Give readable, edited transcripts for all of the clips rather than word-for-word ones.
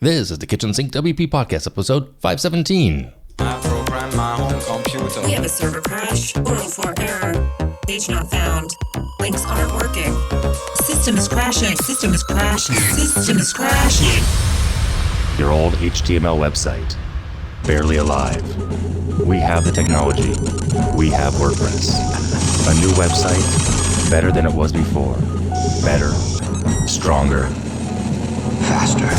This is the Kitchen Sink WP Podcast, episode 517. I program my own computer. We have a server crash, 404 error, page not found, links aren't working, system is crashing, system is crashing, system is crashing. Your old HTML website, barely alive. We have the technology. We have WordPress. A new website, better than it was before. Better, stronger, faster.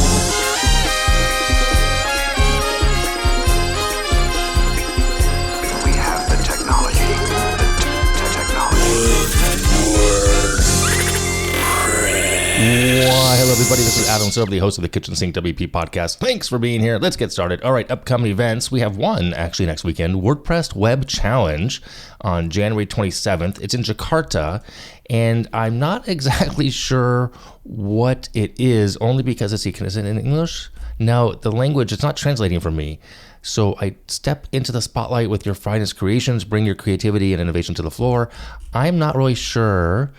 Why, hello everybody, this is Adam Silver, the host of the Kitchen Sink WP Podcast. Thanks for being here. Let's get started. All right, upcoming events. We have one actually next weekend, WordPress Web Challenge on January 27th. It's in Jakarta, and I'm not exactly sure what it is, only because is it in English? No, the language, it's not translating for me. So I step into the spotlight with your finest creations, bring your creativity and innovation to the floor. I'm not really sure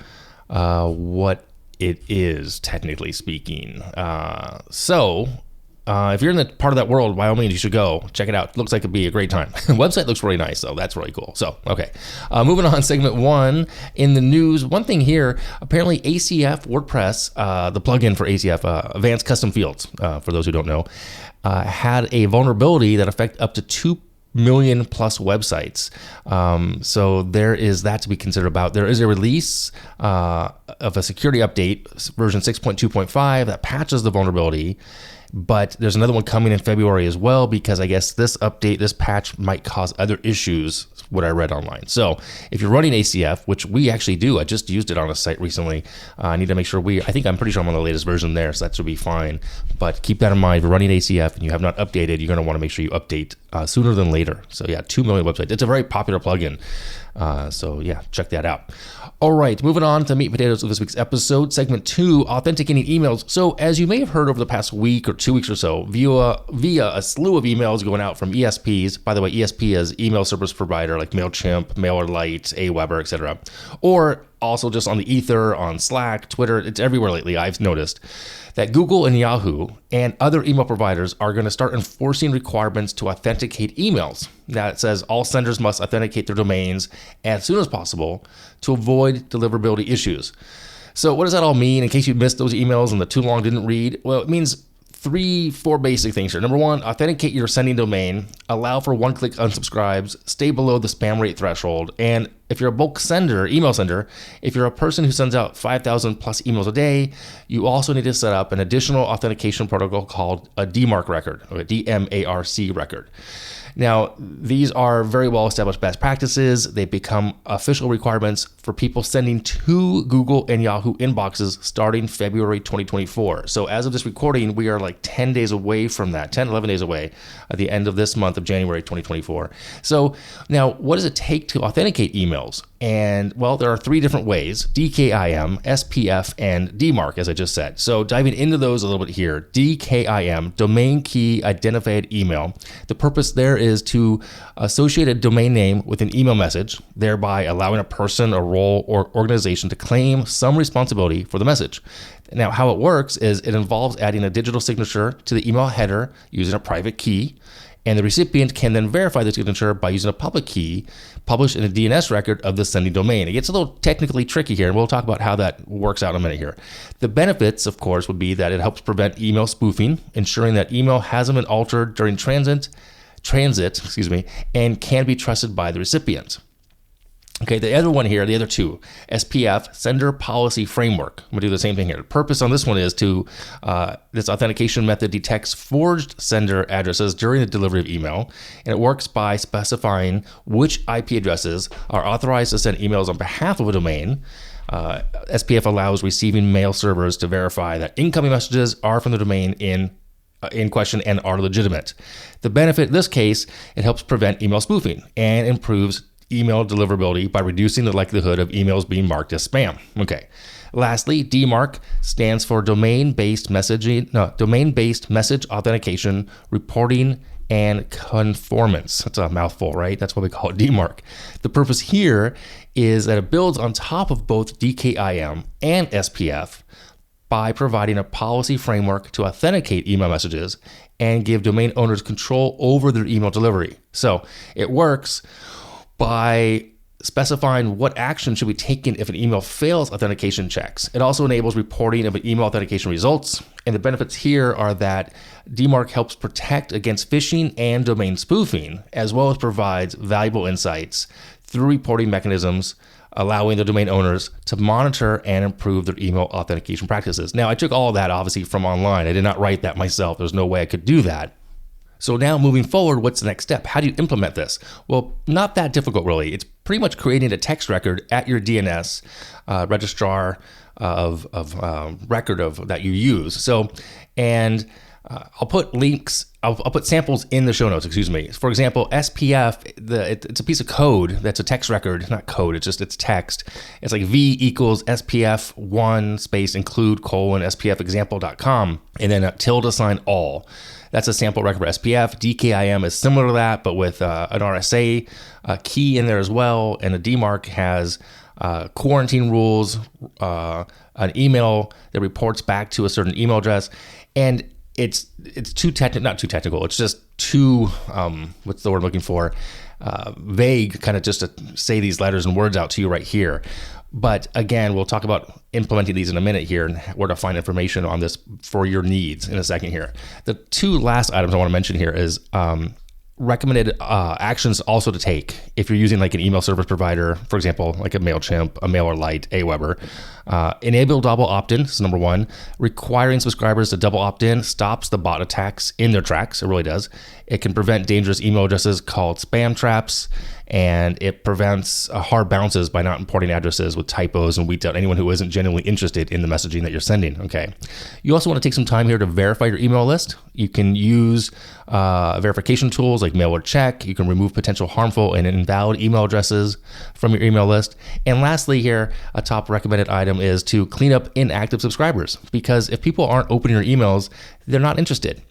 what it is, technically speaking. So if you're in the part of that world, by all means, you should go check it out. Looks like it'd be a great time. Website looks really nice, though. That's really cool. So, okay. Moving on, segment one. In the news, one thing here, apparently ACF WordPress, the plugin for ACF, Advanced Custom Fields, for those who don't know, had a vulnerability that affected up to 2 million plus websites. So there is that to be considered about. There is a release of a security update, version 6.2.5, that patches the vulnerability. But there's another one coming in February as well, because I guess this update, this patch might cause other issues, what I read online. So if you're running ACF, which we actually do, I just used it on a site recently. I need to make sure I'm pretty sure I'm on the latest version there, so that should be fine. But keep that in mind. If you're running ACF and you have not updated, you're going to want to make sure you update sooner than later. So yeah, 2 million websites. It's a very popular plugin. So yeah, check that out. All right, moving on to meat and potatoes of this week's episode, segment 2, authenticating emails. So as you may have heard over the past week or 2 weeks or so, via a slew of emails going out from ESPs. By the way, ESP is email service provider like MailChimp, MailerLite, Aweber, etc. Or also just on the ether, on Slack, Twitter. It's everywhere lately, I've noticed that Google and Yahoo and other email providers are going to start enforcing requirements to authenticate emails. Now it says all senders must authenticate their domains as soon as possible to avoid deliverability issues. So what does that all mean? In case you missed those emails and the too long didn't read, well, it means 4 basic things here. Number one, authenticate your sending domain, allow for one-click unsubscribes, stay below the spam rate threshold, and if you're a bulk sender, email sender, if you're a person who sends out 5,000 plus emails a day, you also need to set up an additional authentication protocol called a DMARC record, or a DMARC record. Now, these are very well-established best practices. They become official requirements for people sending to Google and Yahoo inboxes starting February 2024. So as of this recording, we are like 10 days away from that, 10, 11 days away at the end of this month of January 2024. So now, what does it take to authenticate emails? And well, there are 3 different ways: DKIM, SPF, and DMARC, as I just said. So diving into those a little bit here, DKIM, Domain Key Identified Email. The purpose there is to associate a domain name with an email message, thereby allowing a person, a role, or organization to claim some responsibility for the message. Now, how it works is it involves adding a digital signature to the email header using a private key, and the recipient can then verify the signature by using a public key published in a DNS record of the sending domain. It gets a little technically tricky here, and we'll talk about how that works out in a minute here. The benefits, of course, would be that it helps prevent email spoofing, ensuring that email hasn't been altered during transit, and can be trusted by the recipient. Okay, the other one here, the other 2, SPF, Sender Policy Framework. I'm going to do the same thing here. The purpose on this one is to, this authentication method detects forged sender addresses during the delivery of email, and it works by specifying which IP addresses are authorized to send emails on behalf of a domain. SPF allows receiving mail servers to verify that incoming messages are from the domain in question and are legitimate. The benefit in this case, it helps prevent email spoofing and improves email deliverability by reducing the likelihood of emails being marked as spam. Okay. Lastly, DMARC stands for domain-based message authentication, reporting, and conformance. That's a mouthful, right? That's what we call it, DMARC. The purpose here is that it builds on top of both DKIM and SPF, by providing a policy framework to authenticate email messages and give domain owners control over their email delivery. So it works by specifying what action should be taken if an email fails authentication checks. It also enables reporting of an email authentication results. And the benefits here are that DMARC helps protect against phishing and domain spoofing, as well as provides valuable insights through reporting mechanisms, allowing the domain owners to monitor and improve their email authentication practices. Now, I took all of that obviously from online. I did not write that myself. There's no way I could do that. So now moving forward, what's the next step? How do you implement this? Well, not that difficult really. It's pretty much creating a text record at your DNS registrar of record of that you use. So, and I'll put links, I'll put samples in the show notes, excuse me. For example, SPF, it's a piece of code that's a text record, not code, it's text. It's like V equals SPF 1 space include colon SPFexample.com and then a tilde sign all. That's a sample record for SPF. DKIM is similar to that, but with an RSA key in there as well. And the DMARC has quarantine rules, an email that reports back to a certain email address. And it's too technical, not too technical. It's just too, what's the word I'm looking for? Vague, kind of just to say these letters and words out to you right here. But again, we'll talk about implementing these in a minute here and where to find information on this for your needs in a second here. The two last items I want to mention here is recommended actions also to take if you're using like an email service provider, for example, like a MailChimp, a MailerLite, Aweber. Enable double opt-in, this is number one. Requiring subscribers to double opt-in stops the bot attacks in their tracks. It really does. It can prevent dangerous email addresses called spam traps, and it prevents hard bounces by not importing addresses with typos and weeds out anyone who isn't genuinely interested in the messaging that you're sending. Okay. You also want to take some time here to verify your email list. You can use verification tools like MailerCheck. You can remove potential harmful and invalid email addresses from your email list. And lastly here, a top recommended item is to clean up inactive subscribers, because if people aren't opening your emails, they're not interested.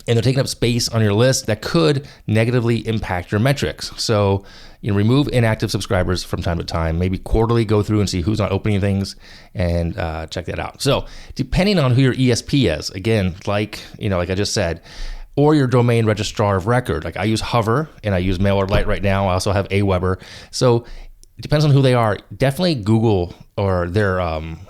And they're taking up space on your list that could negatively impact your metrics. So, remove inactive subscribers from time to time, maybe quarterly go through and see who's not opening things and check that out. So depending on who your ESP is, again, like I just said, or your domain registrar of record, like I use Hover and I use MailerLite right now. I also have Aweber. So it depends on who they are. Definitely Google or their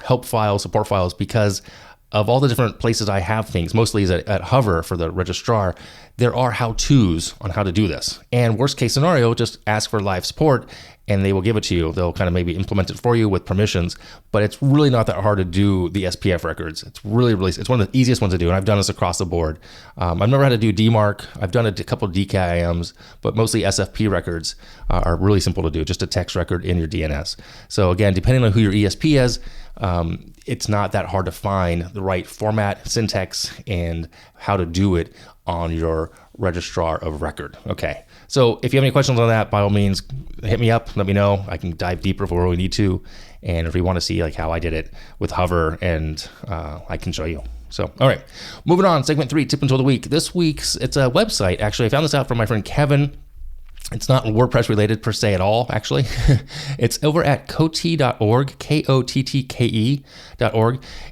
help files, support files, because of all the different places I have things, mostly is at Hover for the registrar, there are how-tos on how to do this. And worst case scenario, just ask for live support and they will give it to you. They'll kind of maybe implement it for you with permissions, but it's really not that hard to do the SPF records. It's it's one of the easiest ones to do. And I've done this across the board. I've never had to do DMARC. I've done a couple of DKIMs, but mostly SFP records are really simple to do, just a text record in your DNS. So again, depending on who your ESP is, it's not that hard to find the right format, syntax, and how to do it on your registrar of record. Okay, so if you have any questions on that, by all means, hit me up, let me know. I can dive deeper if we really need to. And if you want to see like how I did it with Hover, and I can show you. So, all right, moving on, segment 3, tip and tool of the week. This week's, it's a website. Actually, I found this out from my friend Kevin. It's not WordPress related per se at all, actually. It's over at kottke.org, KOTTKE.org.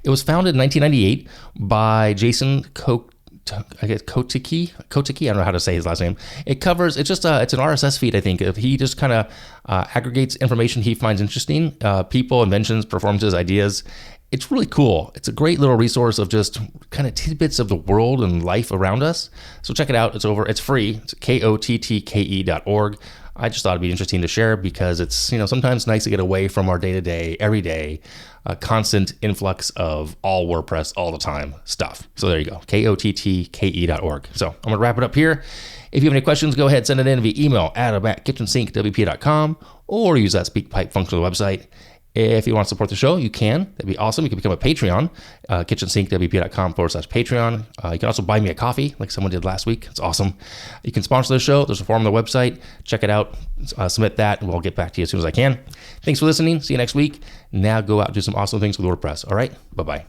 It was founded in 1998 by Jason Kottke. I don't know how to say his last name. It's an RSS feed, I think. He just kind of aggregates information he finds interesting, people, inventions, performances, ideas. It's really cool. It's a great little resource of just kind of tidbits of the world and life around us. So check it out. It's free. It's kottke.org. I just thought it'd be interesting to share because it's, sometimes nice to get away from our day-to-day, everyday, constant influx of all WordPress all the time stuff. So there you go, kottke.org. So I'm going to wrap it up here. If you have any questions, go ahead, send it in via email, adam@kitchensinkwp.com, or use that SpeakPipe function on the website. If you want to support the show, you can. That'd be awesome. You can become a Patreon, kitchensinkwp.com/Patreon. You can also buy me a coffee like someone did last week. It's awesome. You can sponsor the show. There's a form on the website. Check it out. Submit that, and we'll get back to you as soon as I can. Thanks for listening. See you next week. Now go out and do some awesome things with WordPress. All right? Bye-bye.